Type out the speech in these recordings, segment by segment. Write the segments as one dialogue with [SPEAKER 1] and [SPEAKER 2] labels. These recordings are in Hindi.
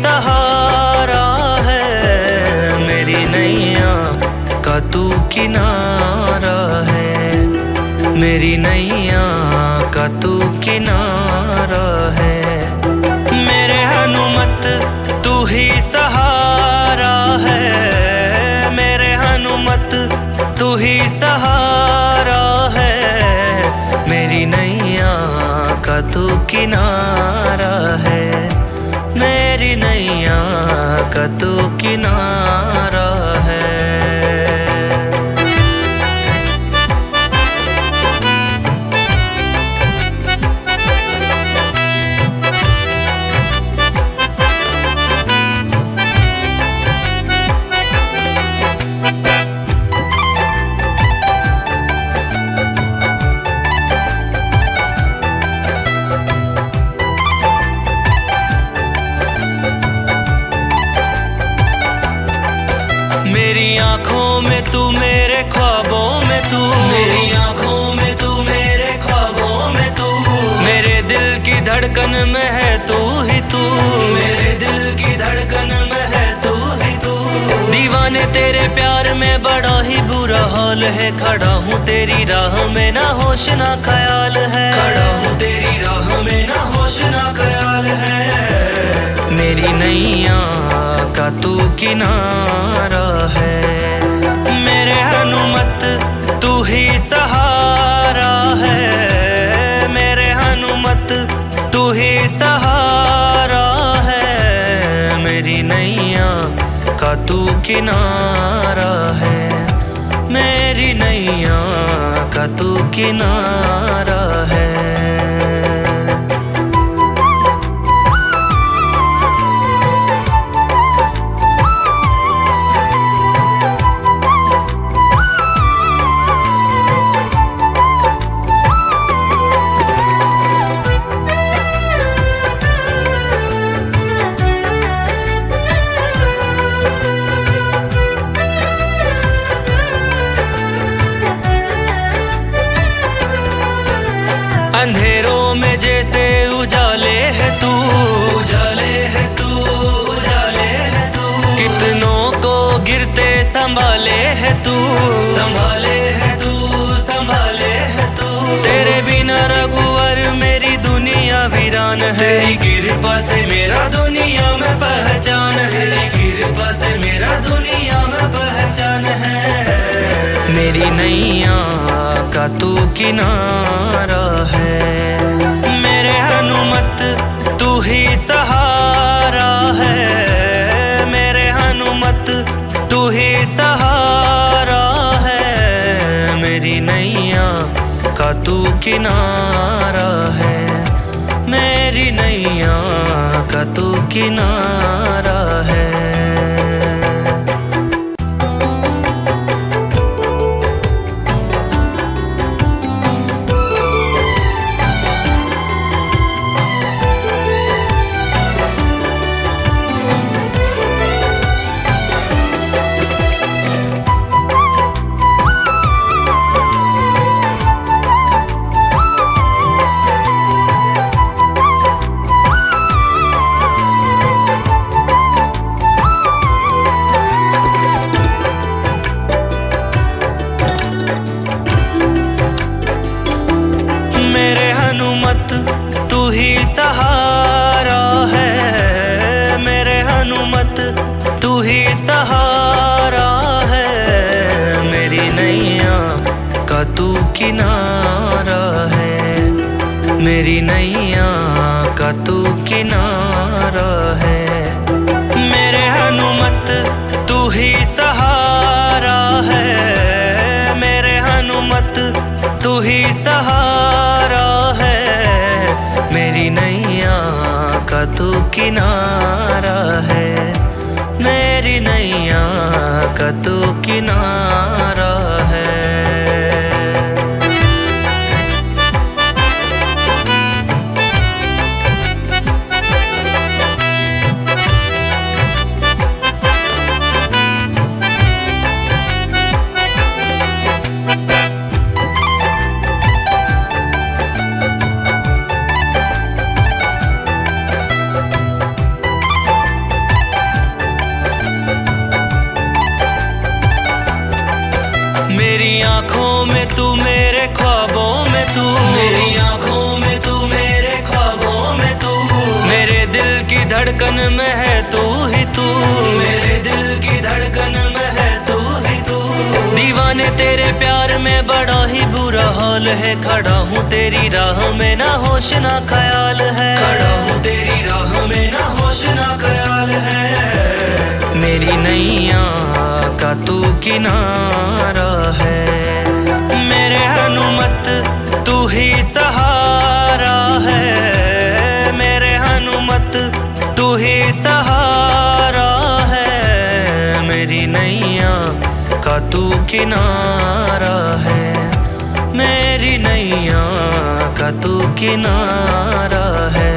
[SPEAKER 1] सहारा है, मेरी नैया का तू किनारा है, मेरी नैया का तू किनारा है। मेरे हनुमत तू ही सहारा है, मेरे हनुमत तू ही सहारा है, मेरी नैया का तू किनारा है, मेरी नैया का तू किनारा है। मेरी आँखों में तू, मेरे ख्वाबों में तू, मेरी आँखों में तू, मेरे ख्वाबों में तू, मेरे दिल की धड़कन में है तू ही तू, मेरे दिल की धड़कन में है तू ही तू। दीवाने तेरे प्यार में बड़ा ही बुरा हाल है, खड़ा हूँ तेरी राह में ना होश ना ख्याल है, खड़ा हूँ तेरी राह में ना होश ना ख्याल है। मेरी नैया का तू किनारा है, मेरे हनुमत तू ही सहारा है, मेरे हनुमत तू ही सहारा है, मेरी नैया का तू किनारा है, मेरी नैया का तू किनारा है। अंधेरों में जैसे उजाले है तू, उजाले है तू, उजाले है तू, कितनों को गिरते संभाले है तू, संभाले है तू, संभाले है तू। तेरे बिना रघुवर मेरी दुनिया वीरान है, तेरी कृपा से मेरा दुनिया में पहचान है, तेरी कृपा से मेरा दुनिया में पहचान है। मेरी नैया का तू किनारा है, मेरे हनुमत तू ही सहारा है, मेरे हनुमत तू ही सहारा है, मेरी नैया का तू किनारा है, मेरी नैया का तू किनारा है। तू ही सहारा है, मेरे हनुमत तू ही सहारा है, मेरी नैया का तू किनारा है, मेरी नैया का तू किनारा है। मेरे हनुमत तू ही सहारा है, मेरे हनुमत तू ही सहारा है, मेरी नैया का तू किनारा है, मेरी नैया का तू किनारा है। मेरी आंखों में तू, मेरे ख्वाबों में तू, मेरी आंखों में तू, मेरे ख्वाबों में तू, मेरे दिल की धड़कन में है तू ही तू, मेरे दिल की धड़कन में है तू ही तू। दीवाने तेरे प्यार में बड़ा ही बुरा हाल है, खड़ा हूँ तेरी राह में ना होश ना ख्याल है, खड़ा हूँ तेरी राह में ना होश ना ख्याल है। मेरी नैया का तू किनारा है, मेरे हनुमत तू ही सहारा है, मेरे हनुमत तू ही सहारा है। मेरी नैया का तू किनारा है, मेरी नैया का तू किनारा है।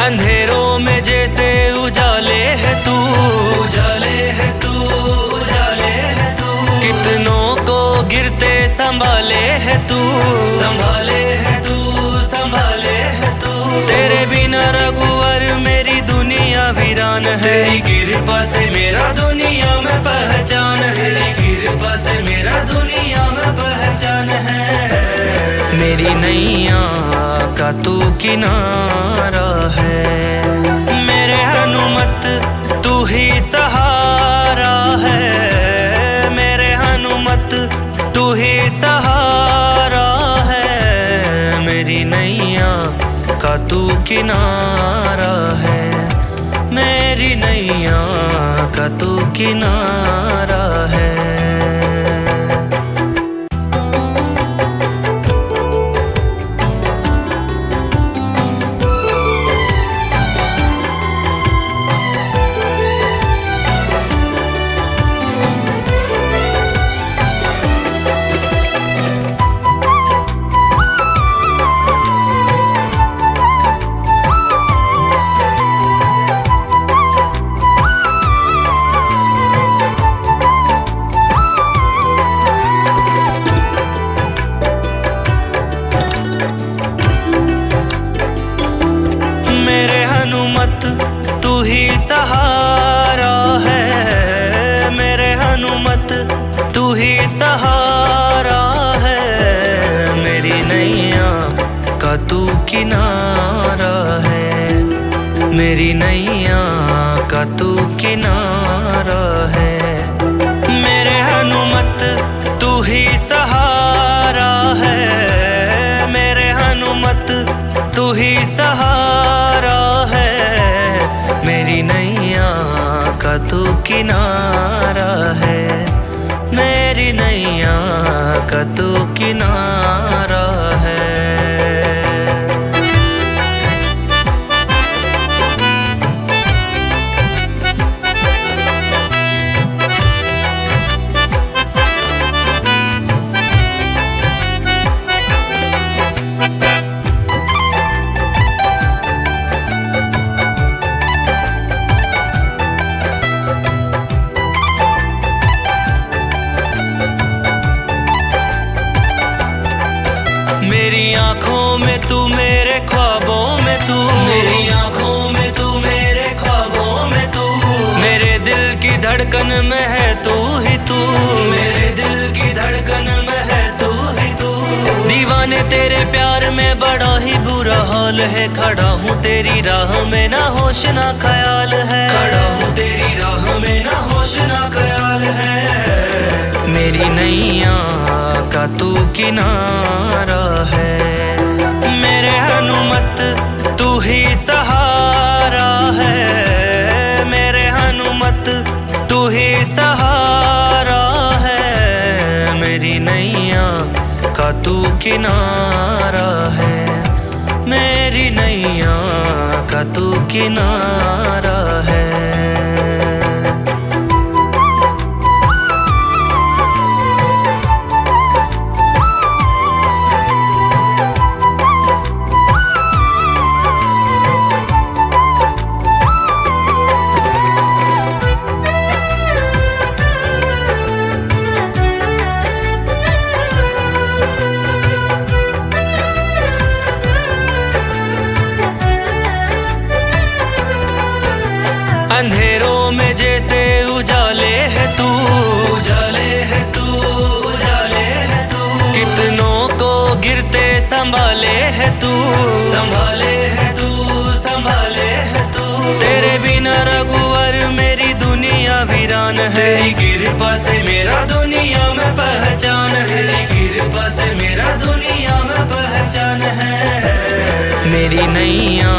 [SPEAKER 1] अंधेरों में जैसे उजाले है तू, उजाले है तू, उजाले है तू, कितनों को गिरते संभाले है तू, संभाले है तू, संभाले है तू। तेरे बिना रघुवर मेरी दुनिया वीरान है, तेरी कृपा से मेरा दुनिया में पहचान है, तेरी कृपा से मेरा दुनिया में पहचान है। मेरी नैया का तू किनारा है, मेरे हनुमत तू ही सहारा है, मेरे हनुमत तू ही सहारा है। मेरी नैया का तू किनारा है, मेरी नैया का तू किनारा है। तू ही सहारा है, मेरे हनुमत तू ही सहारा है। मेरी नैया का तू किनारा है, मेरी नैया का तू किनारा है। मेरे हनुमत तू ही सहारा है, मेरे हनुमत तू ही सहारा है। मेरी नैया का तू किनारा है, मेरी नैया का तू किनारा है। मेरी आंखों में तू, मेरे ख्वाबों में तू, मेरी आंखों में तू, मेरे ख्वाबों में तू, मेरे दिल की धड़कन में है तू ही तू, मेरे दिल की धड़कन में है तू ही तू। दीवाने तेरे प्यार में बड़ा ही बुरा हाल है, खड़ा हूँ तेरी राह में ना होश ना ख्याल है, खड़ा हूँ तेरी राह में ना होश ना ख्याल है। मेरी नैया का तू किनारा है, मेरे हनुमत तू ही सहारा है, मेरे हनुमत तू ही सहारा है। मेरी नैया का तू किनारा है, मेरी नैया का तू किनारा है। उजाले है तू, उजाले है तू, उजाले है तू। कितनों को गिरते संभाले है तू, संभाले है तू, संभाले है तू। तेरे बिना रघुवर मेरी दुनिया वीरान है, तेरी कृपा से मेरा दुनिया में पहचान है, तेरी कृपा से मेरा दुनिया में पहचान है। मेरी नैया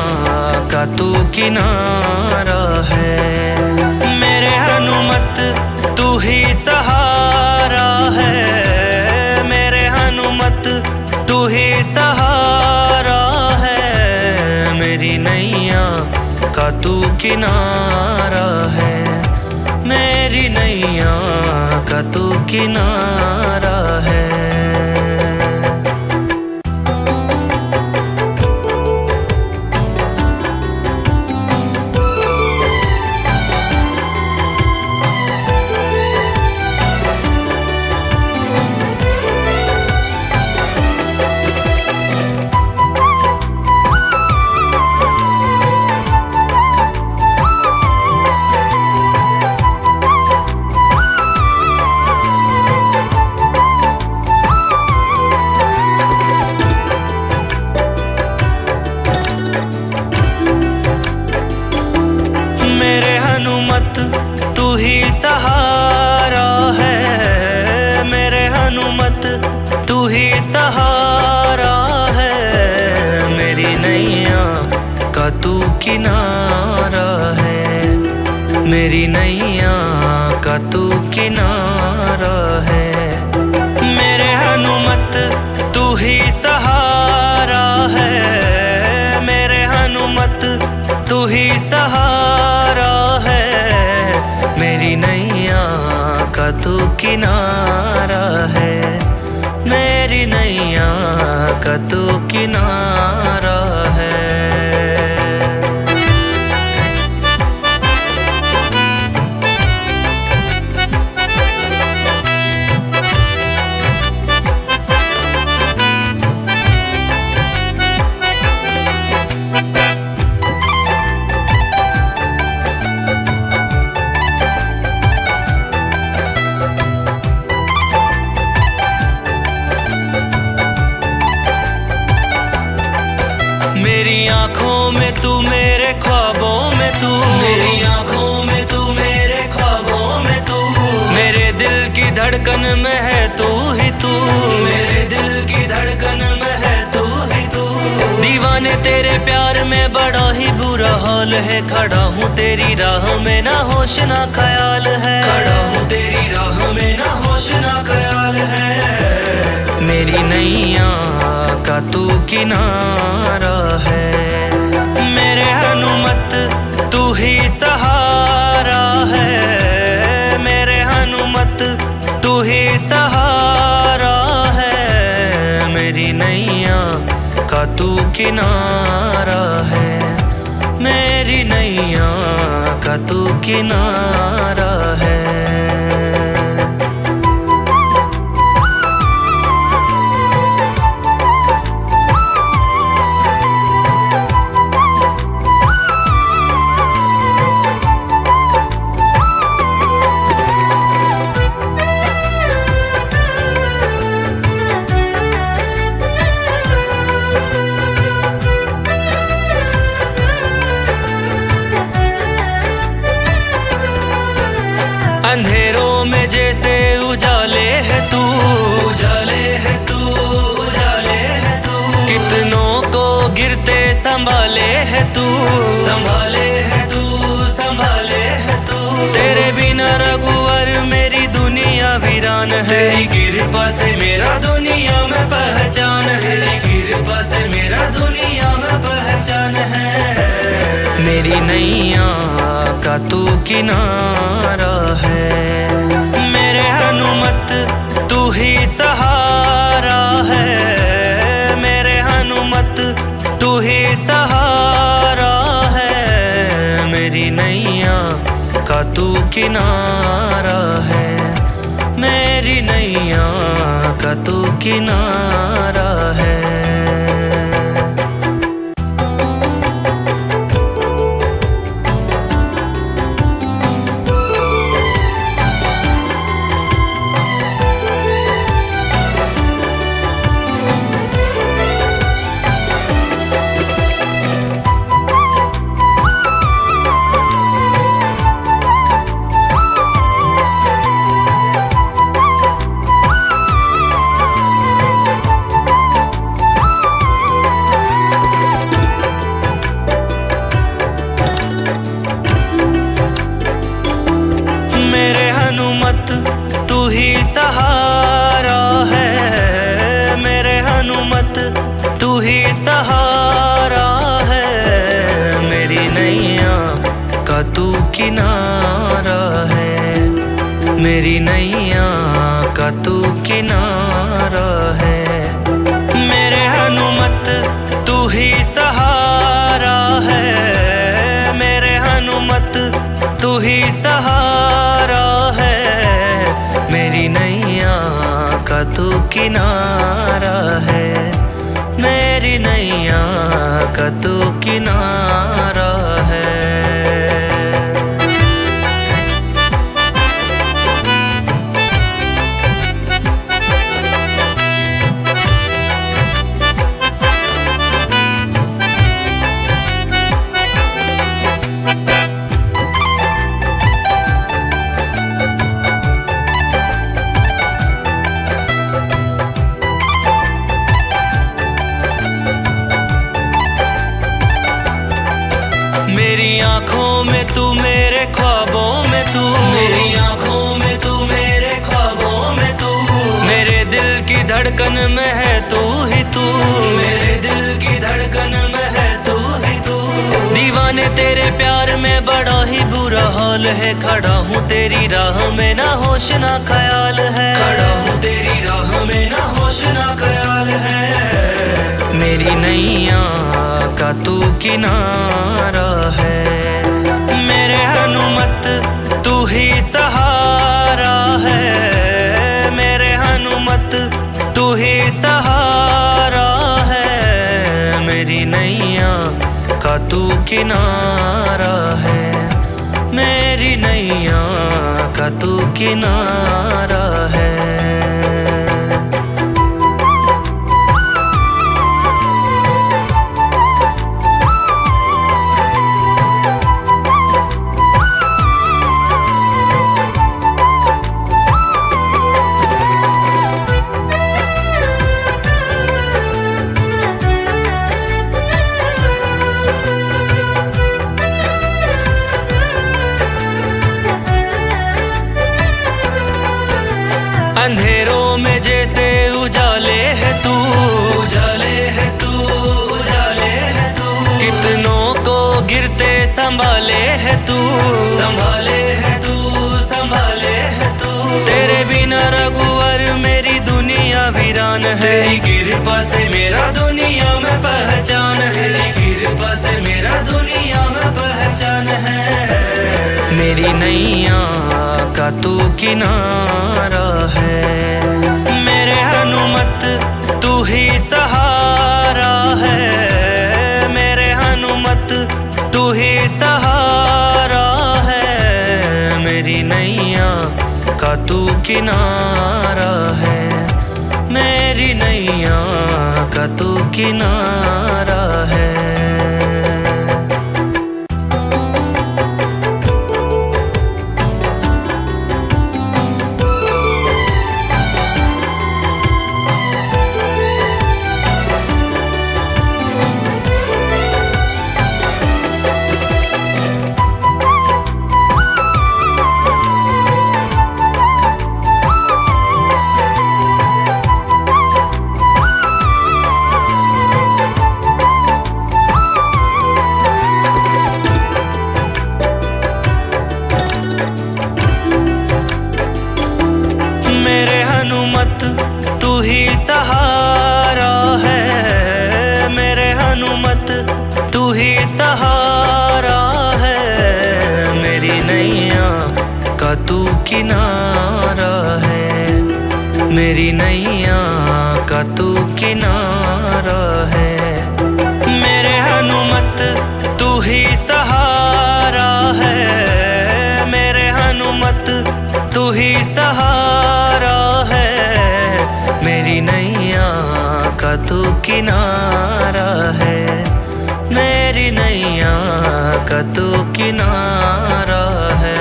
[SPEAKER 1] का तू किनारा है, मेरे हनुमत तू ही सहारा है, मेरे हनुमत तू ही सहारा है। मेरी नैया का तू किनारा है, मेरी नैया का तू किनारा है। तू ही सहारा है, मेरे हनुमत तू ही सहारा है। मेरी नैया का तू किनारा है, मेरी नैया का तू किनारा है। मेरे हनुमत तू ही सहारा है, मेरे हनुमत तू ही सहारा है। मेरी नैया का तू किनारा है, मेरी नैया का तू किनारा है। मेरी आँखों में तू, मेरे ख्वाबों में तू, मेरी आँखों में तू, मेरे ख्वाबों में तू। मेरे दिल की धड़कन में है तू ही तू, मेरे दिल की धड़कन में है तू ही तू। दीवाने तेरे प्यार में बड़ा ही बुरा हाल है, खड़ा हूँ तेरी राह में ना होश ना ख्याल है, खड़ा हूँ तेरी राह में ना होश ना ख्याल है। मेरी नैया का तू किनारा है, मेरे हनुमत तू ही सहारा है, मेरे हनुमत तू ही सहारा है। मेरी नैया का तू किनारा है, मेरी नैया का तू किनारा है। अंधेरों में जैसे उजाले है तू, उजाले है तू, उजाले है तू। कितनों को गिरते संभाले है तू, संभाले है तू, संभाले है तू। तेरे बिना रघुवर मेरी दुनिया वीरान है, तेरी कृपा से मेरा दुनिया में पहचान है, तेरी कृपा से मेरा दुनिया में पहचान है। मेरी नैया का तू किनारा है, मेरे हनुमत तू ही सहारा है, मेरे हनुमत तू ही सहारा है। मेरी नैया का तू किनारा है, मेरी नैया का तू किनारा है। सहारा है मेरे हनुमत, तू ही सहारा है मेरी नैया का तू किनारा है, मेरी नैया का तू किनारा है। मेरे हनुमत तू ही सहारा है मेरे हनुमत, तू ही सहारा है मेरी नैया का तू किनारा है, मेरी नैया का तू किनारा है। मेरी आँखों में तू मेरे ख्वाबों में तू, मेरी आँखों में तू मेरे ख्वाबों में तू, मेरे दिल की धड़कन में है तू ही तू, मेरे दिल की धड़कन में है तू ही तू। दीवाने तेरे प्यार में बड़ा ही बुरा हाल है, खड़ा हूँ तेरी राह में ना होश ना ख्याल है, खड़ा हूँ तेरी राह में ना होश ना ख्याल है। मेरी नैया का तू किनारा है मेरे हनुमत, तू ही सहारा है मेरे हनुमत, तू ही सहारा है मेरी नैया का तू किनारा है, मेरी नैया का तू किनारा है। अंधेरों में जैसे उजाले है तू, उजाले है तू, उजाले है तू, कितनों को गिरते संभाले है तू, संभाले है तू, संभाले है तू। तेरे बिना रघुवर मेरी दुनिया वीरान है, तेरी कृपा से मेरा दुनिया में पहचान है, तेरी कृपा से मेरा दुनिया में पहचान है। मेरी नैया का तू किनारा है मेरे हनुमत, तू ही सहारा है मेरे हनुमत, तू ही सहारा है मेरी नैया का तू किनारा है, मेरी नैया का तू किनारा है। तू ही सहारा है मेरे हनुमत, तू ही सहारा है मेरी नैया का तू किनारा है, मेरी नैया का तू किनारा है। मेरे हनुमत तू ही सहारा है मेरे हनुमत, तू ही सहारा है मेरी नैया का तू किनारा है, मेरी नैया का तू किनारा है।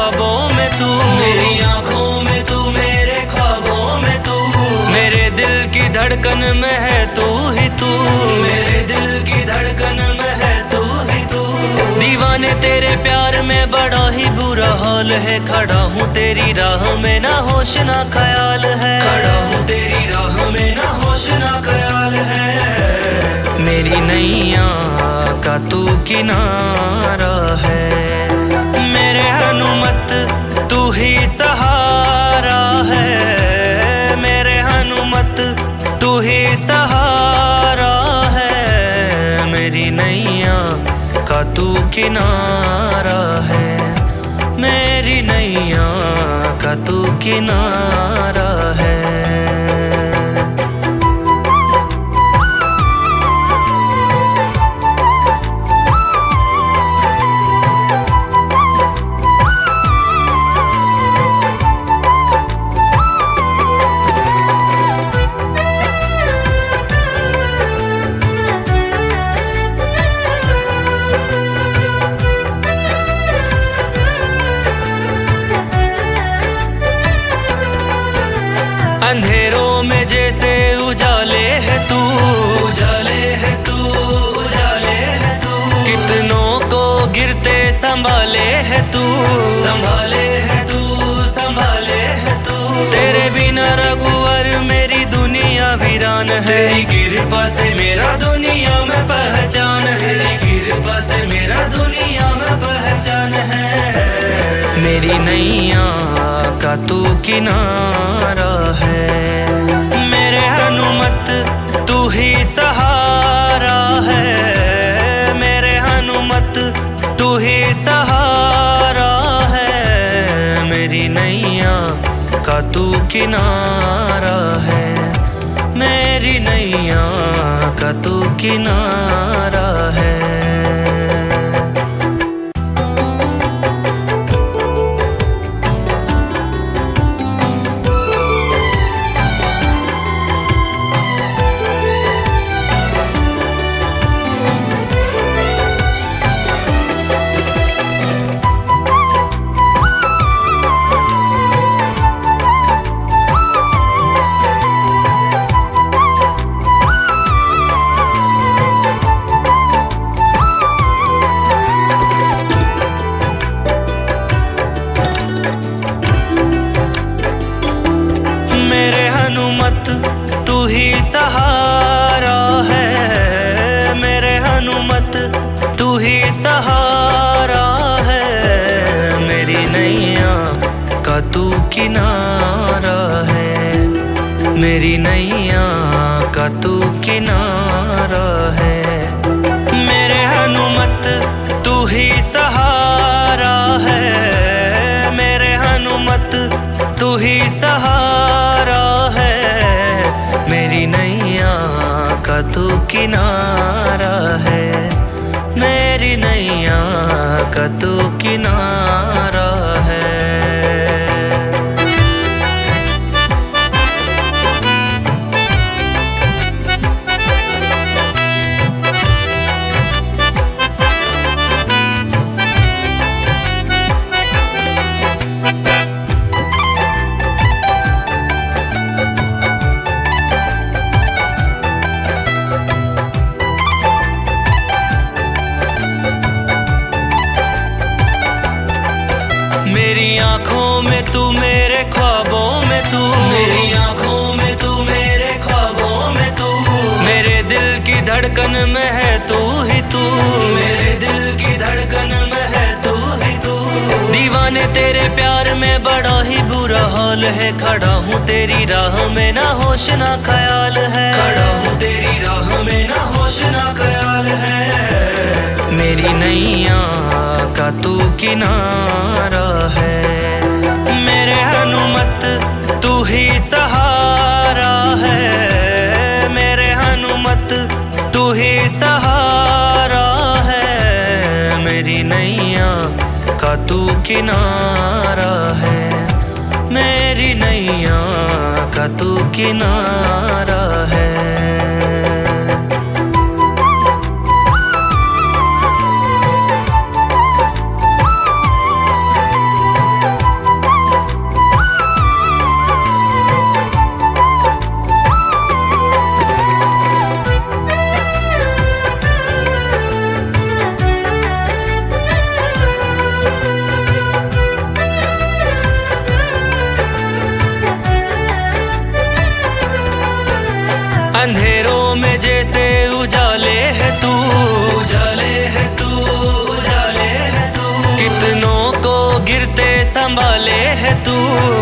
[SPEAKER 1] ख्वाबों में तू, मेरी आंखों में तू, मेरे ख्वाबों में तू, मेरे दिल की धड़कन में है तू ही तू, मेरे दिल की धड़कन में है तू ही तू। दीवाने तेरे प्यार में बड़ा ही बुरा हाल है, खड़ा हूँ तेरी राह में ना होश ना ख्याल है, खड़ा हूँ तेरी राह में ना होश ना ख्याल है। मेरी नैया का तू किनारा है, मेरे हनुमत तू ही सहारा है, मेरे हनुमत तू ही सहारा है। मेरी नैया का तू किनारा है, मेरी नैया का तू किनारा है। अंधेरों में जैसे उजाले है तू, उजाले है तू, उजाले है तू, कितनों को गिरते संभाले है तू, संभाले है तू, संभाले है तू। तेरे बिना रघुवर मेरी दुनिया वीरान है, तेरी कृपा से मेरा दुनिया में पहचान है, तेरी कृपा से मेरा दुनिया में पहचान है। मेरी नैया का तू किनारा है, मेरे हनुमत तू ही सहारा है, मेरे हनुमत तू ही सहारा है। मेरी नैया का तू किनारा है, मेरी नैया का तू किनारा है। तू ही सहारा है, मेरे हनुमत तू ही सहारा है। मेरी नैया का तू किनारा है, मेरी नैया का तू किनारा है। मेरे हनुमत तू ही सहारा है, मेरे हनुमत तू ही सहारा है। मेरी नैया का तू किनारा है, मेरी नैया का तू किनारा है। मेरी आंखों में तू, मेरे ख्वाबों में तू, मेरी आंखों में तू, मेरे ख्वाबों में तू, मेरे दिल की धड़कन में है तू ही तू, मेरे दिल की धड़कन में है तू ही तू। दीवाने तेरे प्यार में बड़ा ही बुरा हाल है, खड़ा हूँ तेरी राह में ना होश ना ख्याल है, खड़ा हूँ तेरी राह में ना होश ना ख्याल है। मेरी नैया का तू किनारा है, मेरे हनुमत तू ही सहारा है, मेरे हनुमत तू ही सहारा है। मेरी नैया का तू किनारा है, मेरी नैया का तू किनारा है। अंधेरों में जैसे उजाले है तू, उजाले है तू, उजाले है तू। कितनों को गिरते संभाले है तू,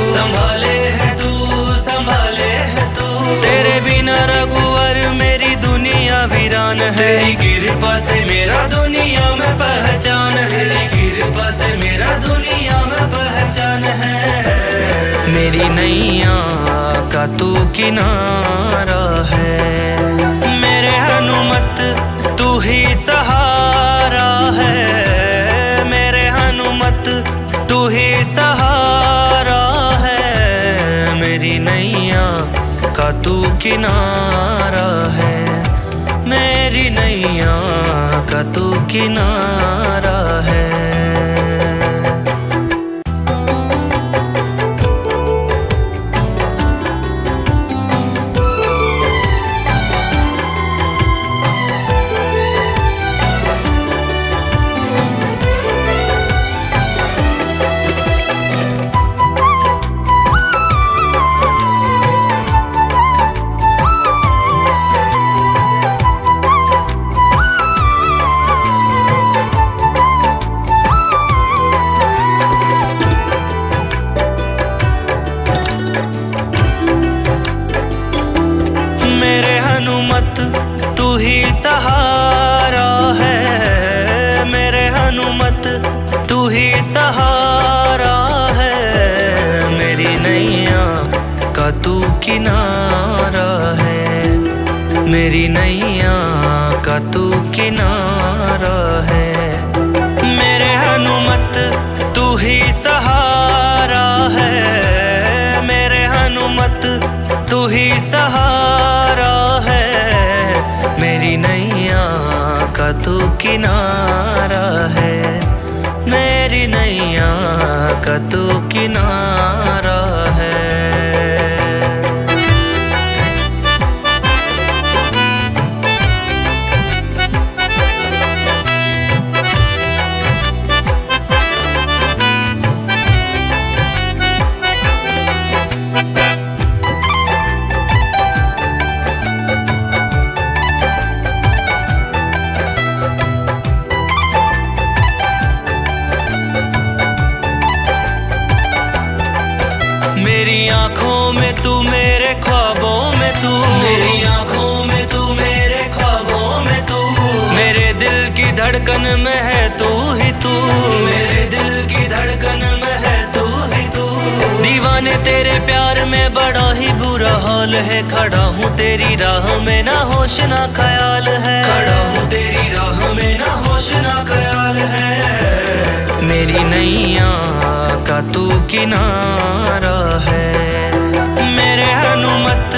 [SPEAKER 1] संभाले है तू, संभाले है तू। तेरे बिना रघुवर मेरी दुनिया वीरान है। तेरी कृपा से मेरा दुनिया में पहचान है। तेरी कृपा से मेरा दुनिया में पहचान है। मेरी नैया का तू किनारा है। मेरे हनुमत तू ही सहारा है। मेरे हनुमत तू ही सहारा है। मेरी नैया का तू किनारा है। मेरी नैया का तू किनारा है। तू ही सहारा है। मेरे हनुमत तू ही सहारा है। मेरी नैया का तू किनारा है। मेरी नैया का तू किनारा है। मेरे हनुमत तू ही सहारा है। मेरे हनुमत तू ही सहारा है। मेरी नैया का तू किनारा है। मेरी नैया का तू किनारा है। मेरी आँखों में तू, मेरे ख्वाबों में तू। मेरी आँखों में तू, मेरे ख्वाबों में तू। मेरे दिल की धड़कन में है तू ही तू। मेरे दिल की धड़कन में है तू ही तू। दीवाने तेरे प्यार में बड़ा ही बुरा हाल है। खड़ा हूँ तेरी राह में, ना होश ना ख्याल है। खड़ा हूँ तेरी राह में, ना होश ना ख्याल है। मेरी नैया का तू किनारा है। मेरे हनुमत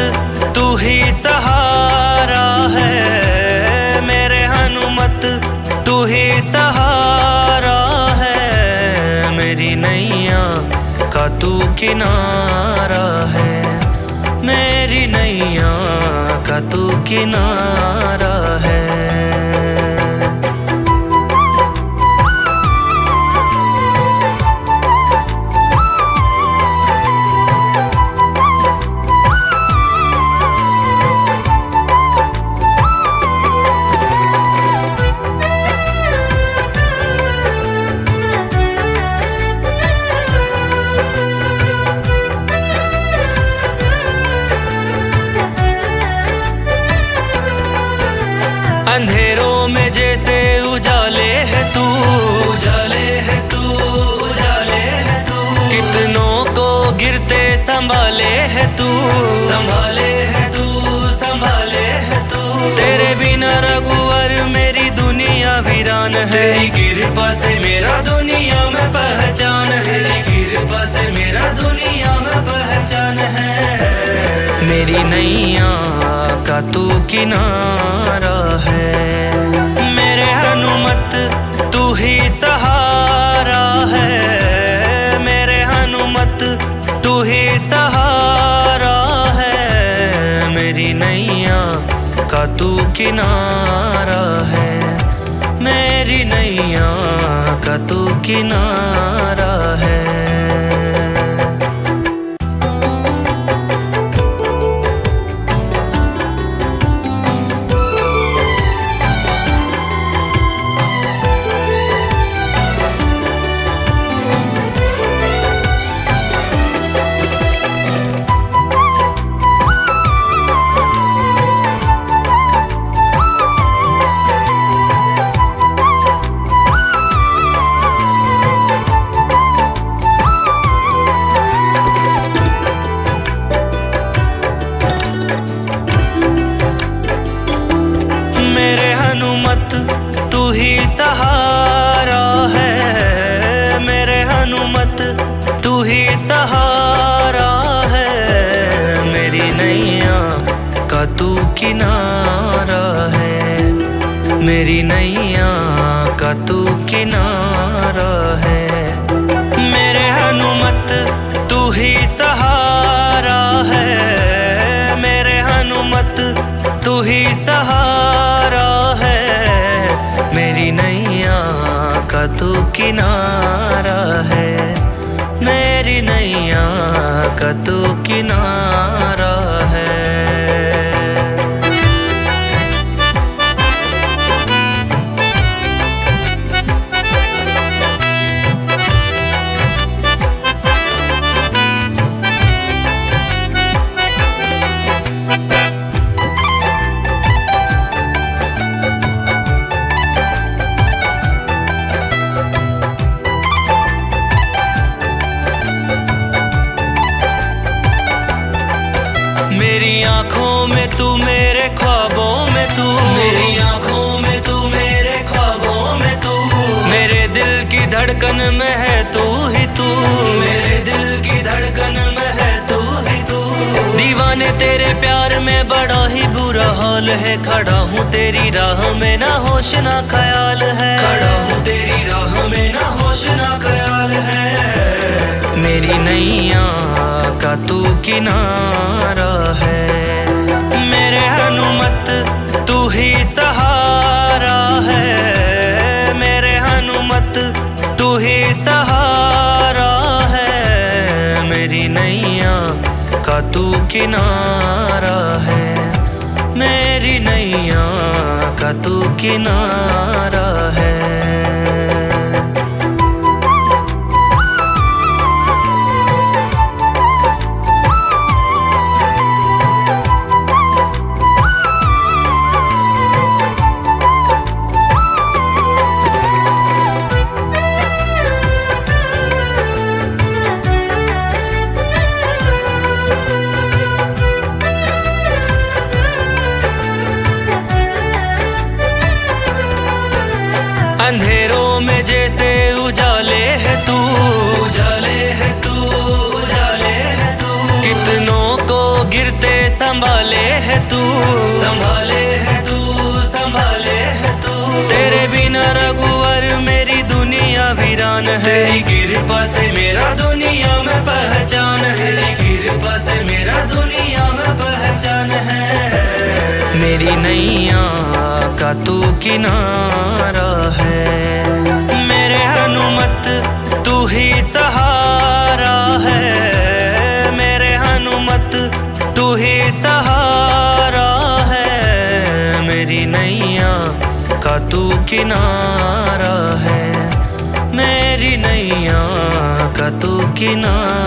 [SPEAKER 1] तू ही सहारा है। मेरे हनुमत तू ही सहारा है। मेरी नैया का तू किनारा है। मेरी नैया का तू किनारा है। अंधेरों में जैसे उजाले है तू, उजाले है तू, उजाले है तू। कितनों को गिरते संभाले है तू, संभाले है तू, संभाले है तू। तेरे बिना रघुवर मेरी दुनिया वीरान है। तेरी कृपा से मेरा दुनिया में पहचान है। तेरी कृपा से मेरा दुनिया में पहचान है। मेरी नैया का तू किनारा है। मेरे हनुमत तू ही सहारा है। मेरे हनुमत तू ही सहारा है। मेरी नैया का तू किनारा है। मेरी नैया का तू किनारा है। ही सहारा है, मेरी नैया का तू किनारा है, मेरी नैया का तू किनारा है। मेरे हनुमत तू ही सहारा है, मेरे हनुमत तू ही सहारा है, मेरी नैया का तू किनारा है, मेरी नैया का तू किनारा है। मेरी आँखों में तू, मेरे ख्वाबों में तू, मेरी आँखों में तू, मेरे ख्वाबों में तू, मेरे दिल की धड़कन में है तू ही तू, मेरे दिल की धड़कन में है तू ही तू। दीवाने तेरे प्यार में बड़ा ही बुरा हाल है, खड़ा हूँ तेरी राह में ना होश ना ख्याल है, खड़ा हूँ तेरी राह में ना होश ना ख्याल है। मेरी नैया का तू किनारा है, मेरे हनुमत तू ही सहारा है, मेरे हनुमत तू ही सहारा है, मेरी नैया का तू किनारा है, मेरी नैया का तू किनारा है। अंधेरों में जैसे उजाले है तू, उजाले है तू, उजाले है तू, कितनों को गिरते संभाले है तू, संभाले है तू, संभाले है तू। तेरे बिना रघुवर मेरी दुनिया वीरान है, तेरी कृपा से मेरा दुनिया में पहचान है, तेरी कृपा से मेरा दुनिया में पहचान है। मेरी नैया का तू किनारा है, मेरे हनुमत तू ही सहारा है, मेरे हनुमत तू ही सहारा है, मेरी नैया का तू किनारा है, मेरी नैया का तू किनारा